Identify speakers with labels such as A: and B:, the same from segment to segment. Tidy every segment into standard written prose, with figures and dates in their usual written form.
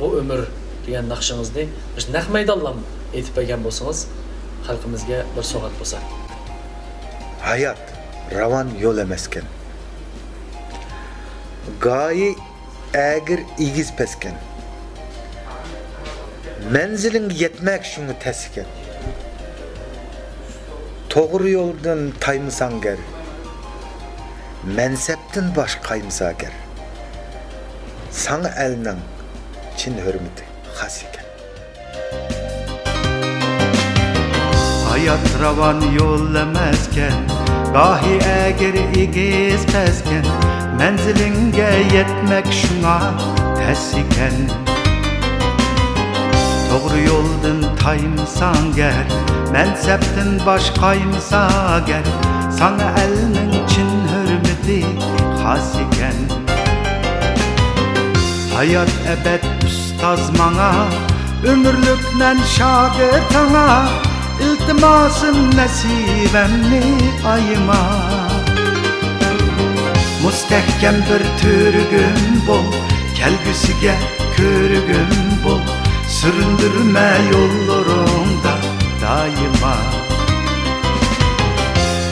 A: bu ömür degan naqshingizni biz naq maydondan aytib bergan bo'lsangiz, xalqimizga bir so'g'at bo'lsa.
B: Hayat ravan yol emesken. Gayi eğer igiz pesken. Menzilin yetmek şunu tesken. Doğru yoldan taymısan ger. Menseptin baş kaymısa ger. Sana elinin çin hürmeti has iken.
C: Hayat ravan yol emezken, gahi eğer igiz pesken, menzilinge yetmek şuna ters iken. Doğru yoldan taymısan ger, menseptin baş kaymısa ger, sana elinin çin hürmeti has iken. Hayat ebed ustaz mana, ömürlükmen şagirdana, iltimasım nesibemni ayıma. Mustehkem bir türgün bol, kelgüsüge körgün bol, süründürme yollarımda daima.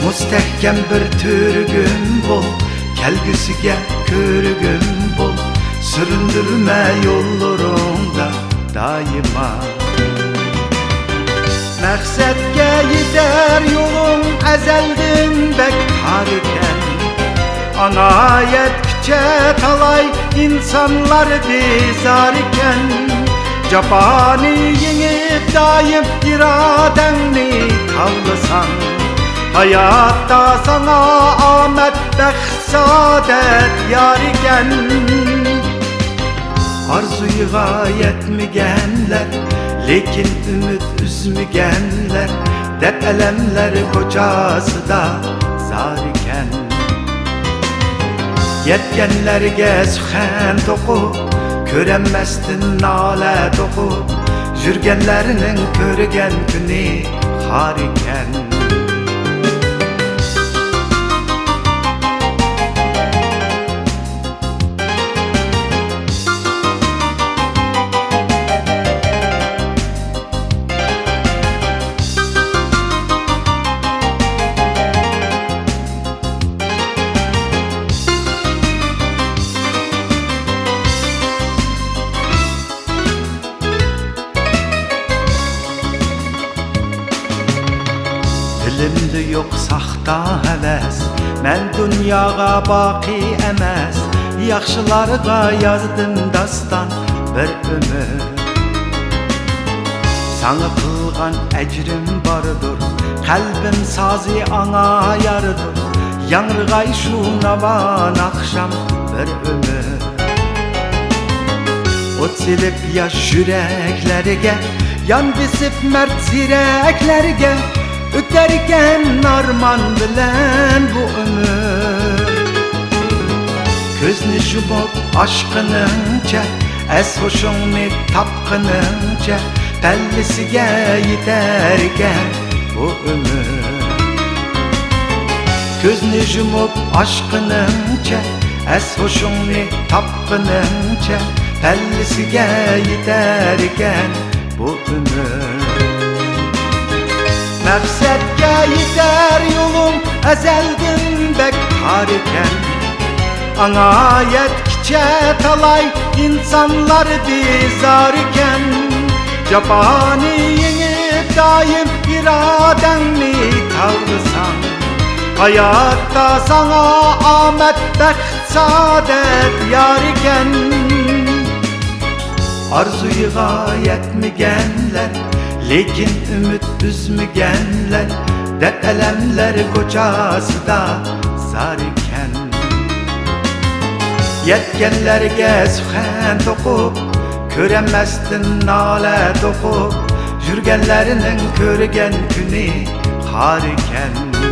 C: Mustehkem bir türgün bol, kelgüsüge körgün bol, süründürme yollarımda daima. Məqsədgə yetər yolun əzəldin bək harikən, anayət küçə talay insanlar dizar ikən, Cabani yenib daim iradəni tavlasan, hayatta sana aməd bəxt saadət yar ikən. Arzuya yetmigənlər, lekin ümit üzmügenler, dert elemler kocası da zar iken. Yetkenlerge süxen tokup, köremmezdin nale tokup, jürgenlerinin körgen günü har iken. Dilimde yok saxta həvəs, mən dünyağa baqi əməz, yaxşılarga yazdım dastan bir ömür. Sana qılğan əcrim barıdır, qəlbim sazı ana yarıdır, yanrıqay şu navan axşam bir ömür. Ot silip yaş yüreklerge, yan bisip mert zireklerge, öterken arman bilen bu ömür. Gözünü yumup aşkınınca, es hoşunu tapkınınca, bellisige yeterken bu ömür. Gözünü yumup aşkınınca, es hoşunu tapkınınca, bellisige yeterken bu ömür. Məqsədgə yetər yolum əzəldin bək harikən, anayət kiçə talay insanlar dizar ikən, Cabani yenib daim iradəni tavlasan, hayatta sana aməd bəxt saadət yar ikən. Arzuya yetmigənlər, lekin ümit üzmügenler, dert elemler kocası da zar iken. Yetkenlerge süxen tokup, köremezdin nale tokup, jürgenlerinin körgen günü har iken.